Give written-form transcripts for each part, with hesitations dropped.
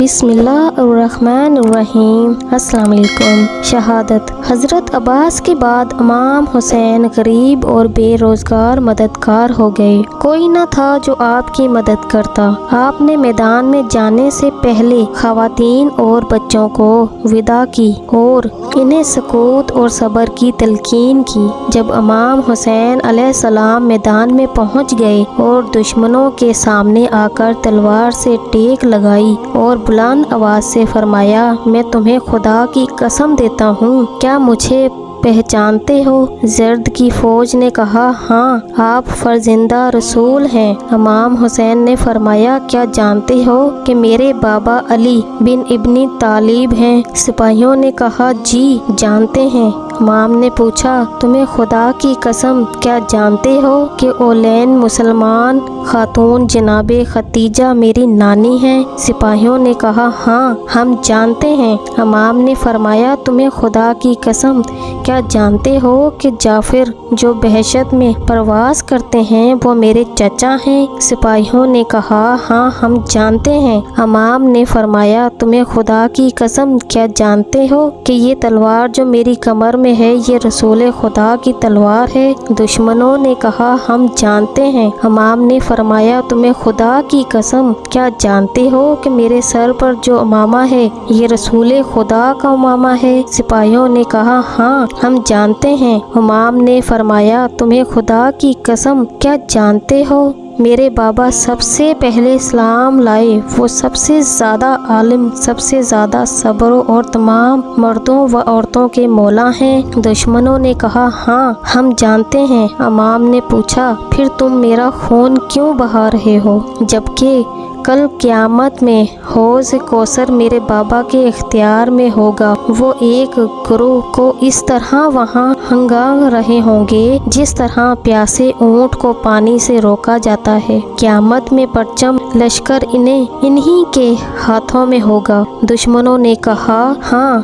بسم اللہ الرحمن الرحیم۔ السلام علیکم۔ شہادت۔ حضرت عباس کے بعد امام حسین غریب اور بے روزگار مددگار ہو گئے۔ کوئی نہ تھا جو آپ کی مدد کرتا۔ آپ نے میدان میں جانے سے پہلے خواتین اور بچوں کو وداع کی اور انہیں سکوت اور صبر کی تلقین کی۔ جب امام حسین علیہ السلام میدان میں پہنچ گئے اور دشمنوں کے سامنے آ کر تلوار سے ٹیک لگائی اور بلند آواز سے فرمایا، میں تمہیں خدا کی قسم دیتا ہوں، کیا مجھے پہچانتے ہو؟ زرد کی فوج نے کہا، ہاں، آپ فرزندہ رسول ہیں۔ امام حسین نے فرمایا، کیا جانتے ہو کہ میرے بابا علی بن ابن طالب ہیں؟ سپاہیوں نے کہا، جی جانتے ہیں۔ امام نے پوچھا، تمہیں خدا کی قسم کیا جانتے ہو کہ اولین مسلمان خاتون جناب ختیجہ میری نانی ہیں؟ سپاہیوں نے کہا، ہاں ہم جانتے ہیں۔ امام نے فرمایا، تمہیں خدا کی قسم کیا جانتے ہو کہ جعفر جو بہشت میں پرواز کرتے ہیں وہ میرے چچا ہیں؟ سپاہیوں نے کہا، ہاں ہم جانتے ہیں۔ امام نے فرمایا، تمہیں خدا کی قسم کیا جانتے ہو کہ یہ تلوار جو میری کمر میں ہے یہ رسول خدا کی تلوار ہے؟ دشمنوں نے کہا، ہم جانتے ہیں۔ امام نے فرمایا، تمہیں خدا کی قسم کیا جانتے ہو کہ میرے سر پر جو امامہ ہے یہ رسول خدا کا امامہ ہے؟ سپاہیوں نے کہا، ہاں ہم جانتے ہیں۔ امام نے فرمایا، تمہیں خدا کی قسم کیا جانتے ہو میرے بابا سب سے پہلے اسلام لائے، وہ سب سے زیادہ عالم، سب سے زیادہ صبر اور تمام مردوں و عورتوں کے مولا ہیں؟ دشمنوں نے کہا، ہاں ہم جانتے ہیں۔ امام نے پوچھا، پھر تم میرا خون کیوں بہا رہے ہو جبکہ کل قیامت میں حوض کوثر میرے بابا کے اختیار میں ہوگا؟ وہ ایک گروہ کو اس طرح وہاں ہنگا رہے ہوں گے جس طرح پیاسے اونٹ کو پانی سے روکا جاتا ہے۔ قیامت میں پرچم لشکر انہی کے ہاتھوں میں ہوگا۔ دشمنوں نے کہا، ہاں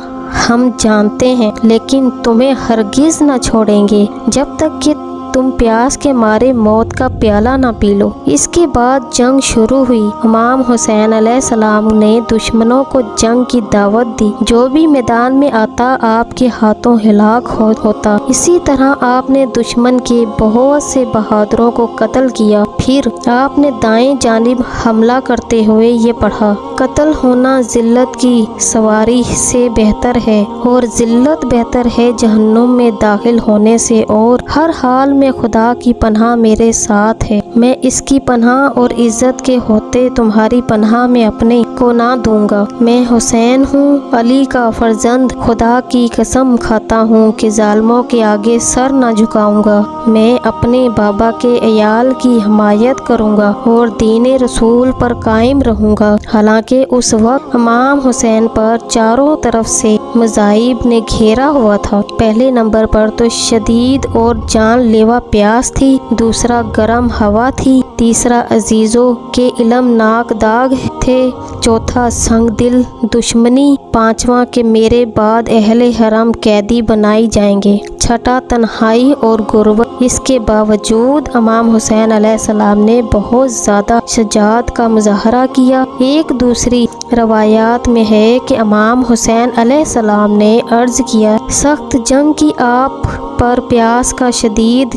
ہم جانتے ہیں، لیکن تمہیں ہرگز نہ چھوڑیں گے جب تک کہ تم پیاس کے مارے موت کا پیالہ نہ پی لو۔ اس کے بعد جنگ شروع ہوئی۔ امام حسین علیہ السلام نے دشمنوں کو جنگ کی دعوت دی۔ جو بھی میدان میں آتا آپ کے ہاتھوں ہلاک ہوتا۔ اسی طرح آپ نے دشمن کے بہت سے بہادروں کو قتل کیا۔ پھر آپ نے دائیں جانب حملہ کرتے ہوئے یہ پڑھا، قتل ہونا ذلت کی سواری سے بہتر ہے اور ذلت بہتر ہے جہنم میں داخل ہونے سے، اور ہر حال میں خدا کی پناہ میرے ساتھ ہے۔ میں اس کی پناہ اور عزت کے ہوتے تمہاری پناہ میں اپنے کو نہ دوں گا۔ میں حسین ہوں، علی کا فرزند، خدا کی قسم کھاتا ہوں کہ ظالموں کے آگے سر نہ جھکاؤں گا۔ میں اپنے بابا کے عیال کی حمایت کروں گا اور دین رسول پر قائم رہوں گا۔ حالانکہ اس وقت امام حسین پر چاروں طرف سے مذاہب نے گھیرا ہوا تھا۔ پہلے نمبر پر تو شدید اور جان لیوا پیاس تھی، دوسرا گرم ہوا تھی، تیسرا عزیزوں کے علم ناک داغ تھے، چوتھا سنگ دل دشمنی، پانچواں کہ میرے بعد اہل حرم قیدی بنائی جائیں گے، چھٹا تنہائی اور غربت۔ اس کے باوجود امام حسین علیہ السلام نے بہت زیادہ شجاعت کا مظاہرہ کیا۔ ایک دوسری روایات میں ہے کہ امام حسین علیہ السلام نے عرض کیا، سخت جنگ کی آپ پر پیاس کا شدید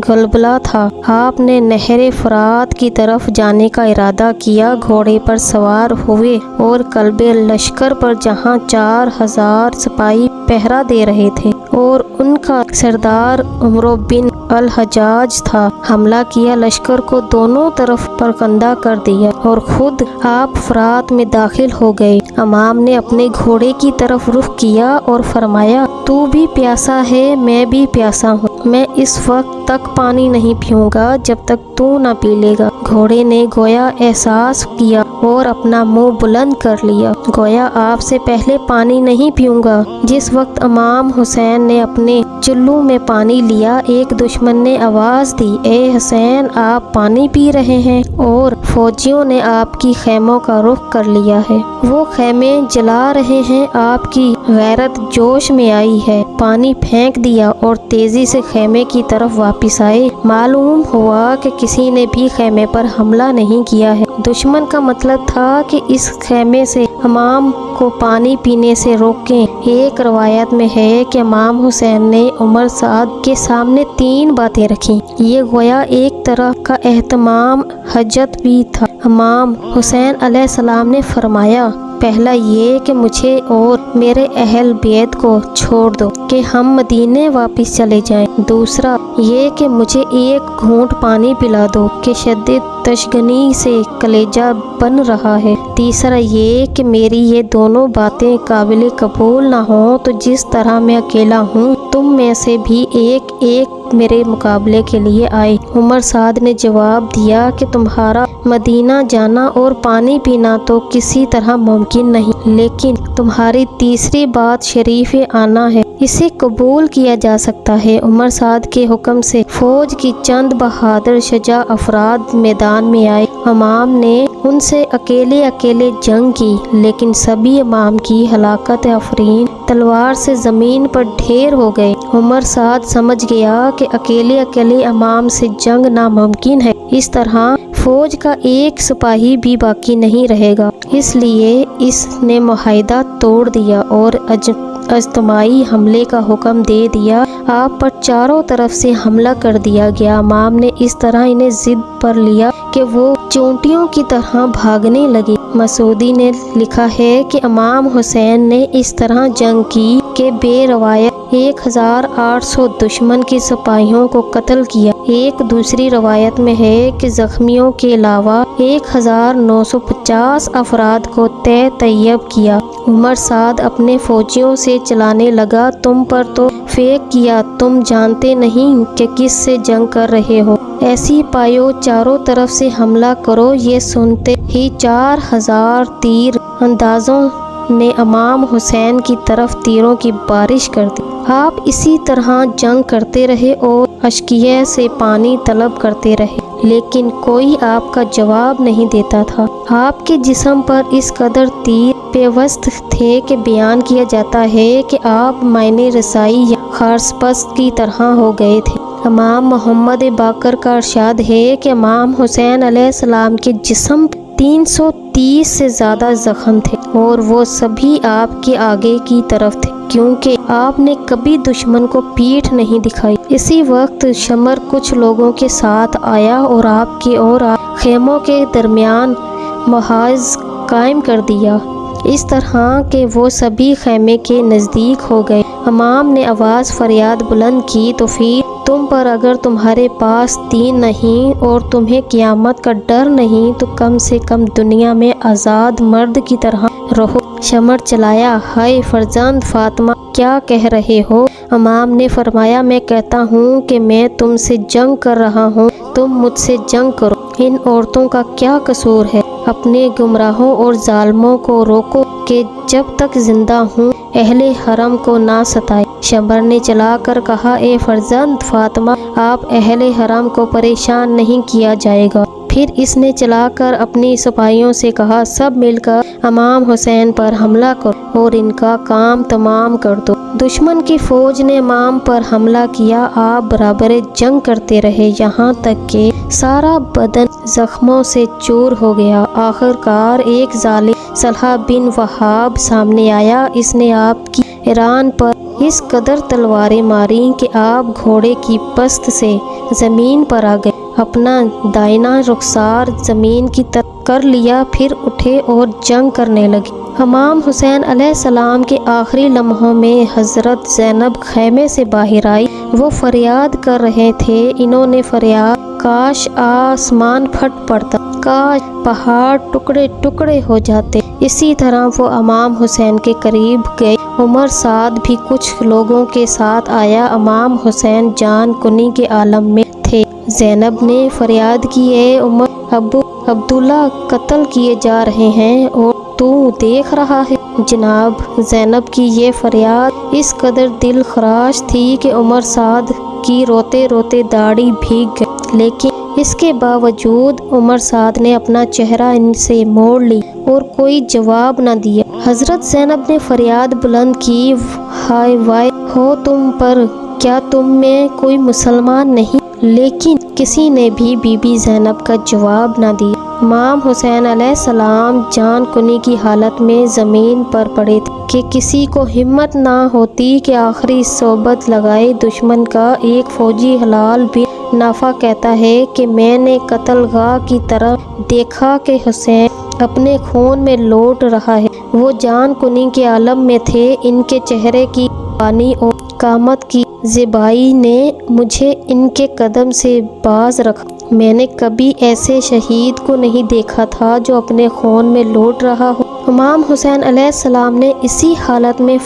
غلبلہ تھا۔ آپ نے نہر فرات کی طرف جانے کا ارادہ کیا، گھوڑے پر سوار ہوئے اور قلب لشکر پر جہاں 4000 سپاہی پہرا دے رہے تھے اور ان کا سردار عمرو بن الحجاج تھا، حملہ کیا، لشکر کو دونوں طرف پرکندہ کر دیا اور خود آپ فرات میں داخل ہو گئے۔ امام نے اپنے گھوڑے کی طرف رخ کیا اور فرمایا، تو بھی پیاسا ہے، میں بھی پیاسا ہوں، میں اس وقت تک پانی نہیں پیوں گا جب تک تو نہ پی لے گا۔ گھوڑے نے گویا احساس کیا اور اپنا منہ بلند کر لیا، گویا آپ سے پہلے پانی نہیں پیوں گا۔ جس وقت امام حسین نے اپنے چلو میں پانی لیا، ایک دشمن نے آواز دی، اے حسین، آپ پانی پی رہے ہیں؟ اور فوجیوں نے آپ کی خیموں کا رخ کر لیا ہے، وہ خیمے جلا رہے ہیں۔ آپ کی غیرت جوش میں آئی ہے، پانی پھینک دیا اور تیزی سے خیمے کی طرف واپس آئے۔ معلوم ہوا کہ کسی نے بھی خیمے پر حملہ نہیں کیا ہے۔ دشمن کا مطلب تھا کہ اس خیمے سے امام کو پانی پینے سے روکیں۔ ایک روایت میں ہے کہ امام حسین نے عمر سعد کے سامنے 3 باتیں رکھیں۔ یہ گویا ایک طرح کا اہتمام حجت بھی تھا۔ امام حسین علیہ السلام نے فرمایا، پہلا یہ کہ مجھے اور میرے اہل بیت کو چھوڑ دو کہ ہم مدینے واپس چلے جائیں۔ دوسرا یہ کہ مجھے ایک گھونٹ پانی پلا دو کہ شدید تشگنی سے کلیجہ بن رہا ہے۔ تیسرا یہ کہ میری یہ دونوں باتیں قابل قبول نہ ہوں تو جس طرح میں اکیلا ہوں تم میں سے بھی ایک میرے مقابلے کے لیے آئے۔ عمر سعد نے جواب دیا کہ تمہارا مدینہ جانا اور پانی پینا تو کسی طرح ممکن نہیں، لیکن تمہاری تیسری بات شریف آنا ہے، اسے قبول کیا جا سکتا ہے۔ عمر سعد کے حکم سے فوج کی چند بہادر شجاع افراد میدان میں آئے۔ امام نے ان سے اکیلے جنگ کی، لیکن سبھی امام کی ہلاکت آفرین تلوار سے زمین پر ڈھیر ہو گئے۔ عمر سعد سمجھ گیا کہ اکیلے امام سے جنگ ناممکن ہے، اس طرح فوج کا ایک سپاہی بھی باقی نہیں رہے گا، اس لیے اس نے معاہدہ توڑ دیا اور اجتماعی حملے کا حکم دے دیا۔ آپ پر چاروں طرف سے حملہ کر دیا گیا۔ امام نے اس طرح انہیں ضد پر لیا کہ وہ چونٹیوں کی طرح بھاگنے لگے۔ مسعودی نے لکھا ہے کہ امام حسین نے اس طرح جنگ کی کہ بے روایت 1800 دشمن کے سپاہیوں کو قتل کیا۔ ایک دوسری روایت میں ہے کہ زخمیوں کے علاوہ 1950 افراد کو طیب کیا۔ عمر سعد اپنے فوجیوں سے چلانے لگا، تم پر تو فیک کیا، تم جانتے نہیں کہ کس سے جنگ کر رہے ہو، ایسی پایو چاروں طرف سے حملہ کرو۔ یہ سنتے ہی 4000 تیر اندازوں نے امام حسین کی طرف تیروں کی بارش کر دی۔ آپ اسی طرح جنگ کرتے رہے اور اشکیہ سے پانی طلب کرتے رہے، لیکن کوئی آپ کا جواب نہیں دیتا تھا۔ آپ کے جسم پر اس قدر تیر پیوست تھے کہ بیان کیا جاتا ہے کہ آپ معنی رسائی یا خارسپست کی طرح ہو گئے تھے۔ امام محمد باقر کا ارشاد ہے کہ امام حسین علیہ السلام کے جسم 330 سے زیادہ زخم تھے اور وہ سبھی آپ کے آگے کی طرف تھے، کیونکہ آپ نے کبھی دشمن کو پیٹھ نہیں دکھائی۔ اسی وقت شمر کچھ لوگوں کے ساتھ آیا اور آپ کے اور خیموں کے درمیان محاذ قائم کر دیا، اس طرح کہ وہ سبھی خیمے کے نزدیک ہو گئے۔ امام نے آواز فریاد بلند کی، تو پھر تم پر اگر تمہارے پاس دین نہیں اور تمہیں قیامت کا ڈر نہیں تو کم سے کم دنیا میں آزاد مرد کی طرح رہو۔ شمر چلایا، ہائے فرزند فاطمہ، کیا کہہ رہے ہو؟ امام نے فرمایا، میں کہتا ہوں کہ میں تم سے جنگ کر رہا ہوں، تم مجھ سے جنگ کرو۔ ان عورتوں کا کیا قصور ہے؟ اپنے گمراہوں اور ظالموں کو روکو کہ جب تک زندہ ہوں اہل حرم کو نہ ستائے۔ شمر نے چلا کر کہا، اے فرزند فاطمہ، آپ اہل حرم کو پریشان نہیں کیا جائے گا۔ پھر اس نے چلا کر اپنی سپاہیوں سے کہا، سب مل کر امام حسین پر حملہ کرو اور ان کا کام تمام کر دو۔ دشمن کی فوج نے امام پر حملہ کیا، آپ برابر جنگ کرتے رہے یہاں تک کہ سارا بدن زخموں سے چور ہو گیا۔ آخر کار ایک ظالم صالح بن وہاب سامنے آیا، اس نے آپ کی ایران پر اس قدر تلواریں ماری کہ آپ گھوڑے کی پشت سے زمین پر آ گئے، اپنا دائنا رخسار زمین کی طرف کر لیا، پھر اٹھے اور جنگ کرنے لگے۔ امام حسین علیہ السلام کے آخری لمحوں میں حضرت زینب خیمے سے باہر آئی، وہ فریاد کر رہے تھے، انہوں نے فریاد، کاش آسمان پھٹ پڑتا، کاش پہاڑ ٹکڑے ٹکڑے ہو جاتے۔ اسی طرح وہ امام حسین کے قریب گئے۔ عمر سعد بھی کچھ لوگوں کے ساتھ آیا۔ امام حسین جان کنی کے عالم میں تھے۔ زینب نے فریاد کی، اے عمر، ابو عبداللہ قتل کیے جا رہے ہیں اور تو دیکھ رہا ہے؟ جناب، زینب کی یہ فریاد اس قدر دل خراش تھی کہ عمر سعد کی روتے روتے داڑھی بھیگ گئی، لیکن اس کے باوجود عمر سعد نے اپنا چہرہ ان سے موڑ لی اور کوئی جواب نہ دیا۔ حضرت زینب نے فریاد بلند کی، ہائے وائے ہو تم پر، کیا تم میں کوئی مسلمان نہیں؟ لیکن کسی نے بھی بی بی زینب کا جواب نہ دیا۔ امام حسین علیہ السلام جان کنی کی حالت میں زمین پر پڑے تھے کہ کسی کو ہمت نہ ہوتی کہ آخری صحبت لگائے دشمن کا۔ ایک فوجی ہلال بن نافع کہتا ہے کہ میں نے قتل گاہ کی طرف دیکھا کہ حسین اپنے خون میں لوٹ رہا ہے۔ وہ جان کنی کے عالم میں تھے۔ ان کے چہرے کی پانی اور قامت کی زیبائی نے مجھے ان کے قدم سے باز رکھا۔ میں نے کبھی ایسے شہید کو نہیں دیکھا تھا جو اپنے خون میں لوٹ رہا ہو۔ امام حسین علیہ السلام نے اسی حالت میں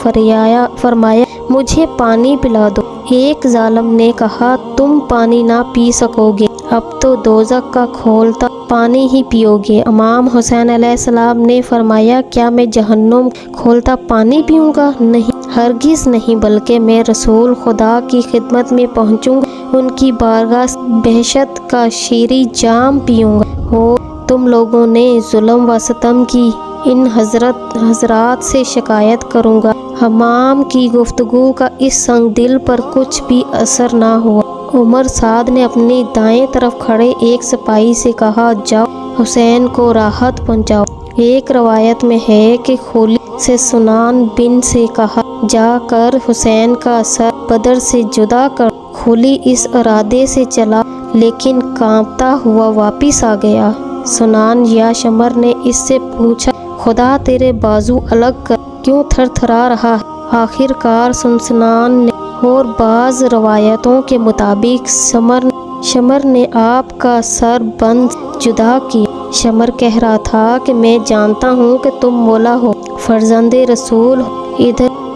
فرمایا مجھے پانی پلا دو۔ ایک ظالم نے کہا تم پانی نہ پی سکو گے، اب تو دوزخ کا کھولتا پانی ہی پیو گے۔ امام حسین علیہ السلام نے فرمایا کیا میں جہنم کھولتا پانی پیوں گا؟ نہیں، ہرگز نہیں، بلکہ میں رسول خدا کی خدمت میں پہنچوں گا، ان کی بارگاہ بہشت کا شیریں جام پیوں گا، اور تم لوگوں نے ظلم و ستم کی ان حضرات سے شکایت کروں گا۔ امام کی گفتگو کا اس سنگ دل پر کچھ بھی اثر نہ ہوا۔ عمر سعد نے اپنی دائیں طرف کھڑے ایک سپاہی سے کہا جاؤ حسین کو راحت پہنچاؤ۔ ایک روایت میں ہے کہ خولی سے سنان بن سے کہا جا کر حسین کا سر بدر سے جدا کر۔ خولی اس ارادے سے چلا لیکن کانپتا ہوا واپس آ گیا۔ سنان یا شمر نے اس سے پوچھا خدا تیرے بازو الگ کر کیوں تھر تھرا رہا ہے؟ آخر کار سنان نے، اور بعض روایتوں کے مطابق شمر نے آپ کا سر بند جدا کیا۔ شمر کہہ رہا تھا کہ میں جانتا ہوں کہ تم مولا ہو، فرزند رسول ہو،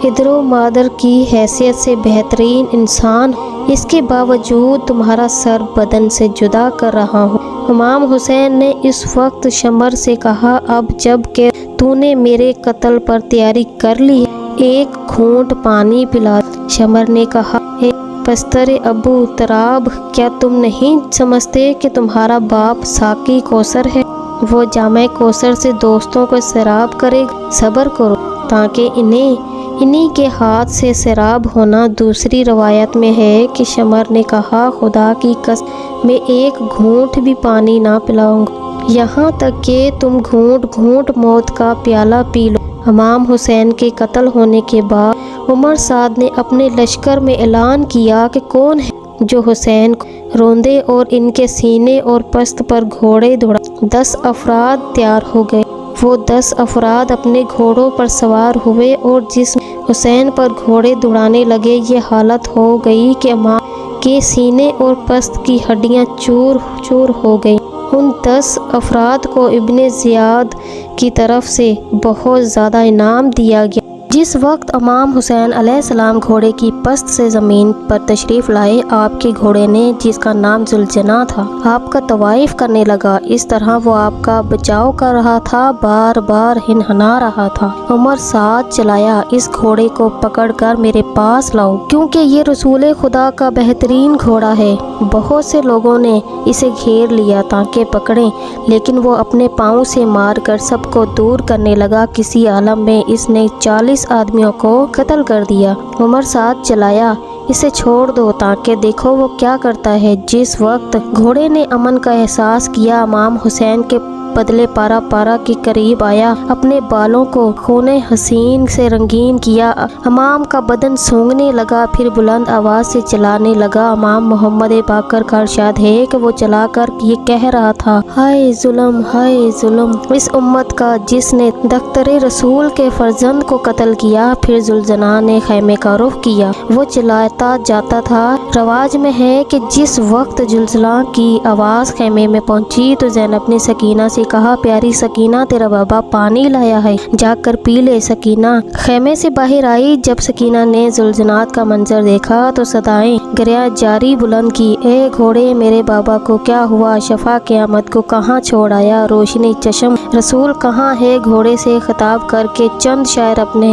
ادھر و مادر کی حیثیت سے بہترین انسان ہو، اس کے باوجود تمہارا سر بدن سے جدا کر رہا ہوں۔ امام حسین نے اس وقت شمر سے کہا اب جب کہ تو نے میرے قتل پر تیاری کر لی ہے ایک گھونٹ پانی پلا۔ شمر نے کہا اے پستر ابو تراب، کیا تم نہیں سمجھتے کہ تمہارا باپ ساقی کوثر ہے؟ وہ جامع کوثر سے دوستوں کو سیراب کرے گا۔ صبر کرو تاکہ انہی کے ہاتھ سے سیراب ہونا۔ دوسری روایت میں ہے کہ شمر نے کہا خدا کی قسم میں ایک گھونٹ بھی پانی نہ پلاؤں گا یہاں تک کہ تم گھونٹ گھونٹ موت کا پیالہ پی لو۔ امام حسین کے قتل ہونے کے بعد عمر سعد نے اپنے لشکر میں اعلان کیا کہ کون ہے جو حسین کو روندے اور ان کے سینے اور پشت پر گھوڑے دوڑا۔ 10 افراد تیار ہو گئے۔ وہ 10 افراد اپنے گھوڑوں پر سوار ہوئے اور جس حسین پر گھوڑے دوڑانے لگے یہ حالت ہو گئی کہ امام کے سینے اور پشت کی ہڈیاں چور چور ہو گئیں۔ ان 10 افراد کو ابن زیاد کی طرف سے بہت زیادہ انعام دیا گیا۔ جس وقت امام حسین علیہ السلام گھوڑے کی پشت سے زمین پر تشریف لائے، آپ کے گھوڑے نے جس کا نام ذوالجناح تھا آپ کا طواف کرنے لگا۔ اس طرح وہ آپ کا بچاؤ کر رہا تھا، بار بار ہنہنا رہا تھا۔ عمر سعد چلایا اس گھوڑے کو پکڑ کر میرے پاس لاؤ کیونکہ یہ رسول خدا کا بہترین گھوڑا ہے۔ بہت سے لوگوں نے اسے گھیر لیا تاکہ پکڑیں، لیکن وہ اپنے پاؤں سے مار کر سب کو دور کرنے لگا۔ کسی عالم میں اس نے 40 آدمیوں کو قتل کر دیا۔ عمر سعد چلایا اسے چھوڑ دو تاکہ دیکھو وہ کیا کرتا ہے۔ جس وقت گھوڑے نے امن کا احساس کیا، امام حسین کے بدلے پارا پارا کے قریب آیا، اپنے بالوں کو خون حسین سے رنگین کیا، امام کا بدن سونگھنے لگا، پھر بلند آواز سے چلانے لگا۔ امام محمد باقر کا ارشاد ہے کہ وہ چلا کر یہ کہہ رہا تھا ہائے ظلم، ہائے ظلم اس امت کا جس نے دختر رسول کے فرزند کو قتل کیا۔ پھر ذوالجناح نے خیمے کا رخ کیا، وہ چلاتا جاتا تھا۔ رواج میں ہے کہ جس وقت ذوالجناح کی آواز خیمے میں پہنچی تو زینب نے سکینہ سے کہا پیاری سکینہ تیرا بابا پانی لایا ہے، جا کر پی لے۔ سکینہ خیمے سے باہر آئی۔ جب سکینہ نے ذوالجناح کا منظر دیکھا تو صدائیں گریہ جاری بلند کی، اے گھوڑے میرے بابا کو کیا ہوا؟ شفا قیامت کو کہاں چھوڑ آیا؟ روشنی چشم رسول کہاں ہے؟ گھوڑے سے خطاب کر کے چند شعر اپنے